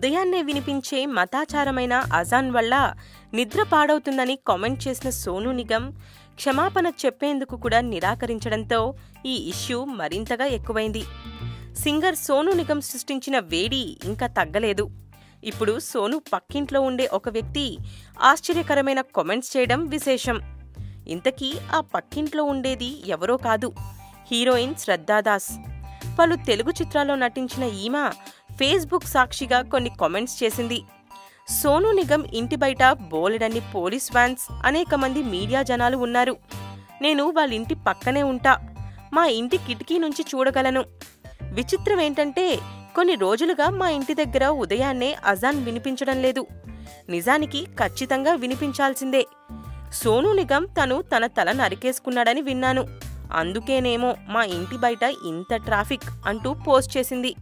ఉదయాన్నే వినిపించే మతాచారమైన అజాన్ వల్ల నిద్ర పాడవుతుందని కామెంట్ చేసిన సోనూ నిగమ్ క్షమాపణ చెప్పేందుకు కూడా నిరాకరించడంతో ఈ ఇష్యూ మరింతగా ఎక్కువైంది. సింగర్ సోనూ నిగమ్ సృష్టించిన వేడి ఇంకా తగ్గలేదు. ఇప్పుడు సోనూ పక్కింట్లో ఉండే ఒక వ్యక్తి ఆశ్చర్యకరమైన కామెంట్స్ చేయడం విశేషం. ఇంతకీ ఆ పక్కింట్లో ఉండేది ఎవరో కాదు, హీరోయిన్ శ్రద్ధా దాస్. పలు తెలుగు చిత్రాల్లో నటించిన ఈమె ఫేస్బుక్ సాక్షిగా కొన్ని కామెంట్స్ చేసింది. సోనూ నిగమ్ ఇంటి బయట బోలెడన్ని పోలీస్ వ్యాన్స్, అనేక మంది మీడియా జనాలు ఉన్నారు. నేను వాళ్ళ ఇంటి పక్కనే ఉంటా. మా ఇంటి కిటికీ నుంచి చూడగలను. విచిత్రం ఏంటంటే కొన్ని రోజులుగా మా ఇంటి దగ్గర ఉదయాన్నే అజాన్ వినిపించడం లేదు. నిజానికి ఖచ్చితంగా వినిపించాల్సిందే. సోనూ నిగమ్ తన తల నరికేసుకున్నాడని విన్నాను. అందుకేనేమో మా ఇంటి బయట ఇంత ట్రాఫిక్ అంటూ పోస్ట్ చేసింది.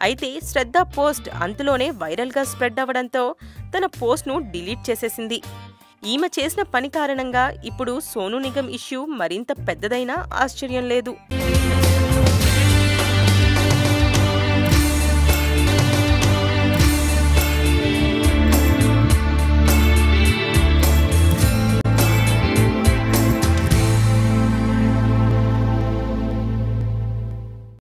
అయితే శ్రద్ధ పోస్ట్ అంతలోనే వైరల్గా స్ప్రెడ్ అవ్వడంతో తన పోస్ట్ను డిలీట్ చేసేసింది. ఈమె చేసిన పని కారణంగా ఇప్పుడు సోనూ నిగమ్ ఇష్యూ మరింత పెద్దదైనా ఆశ్చర్యం లేదు.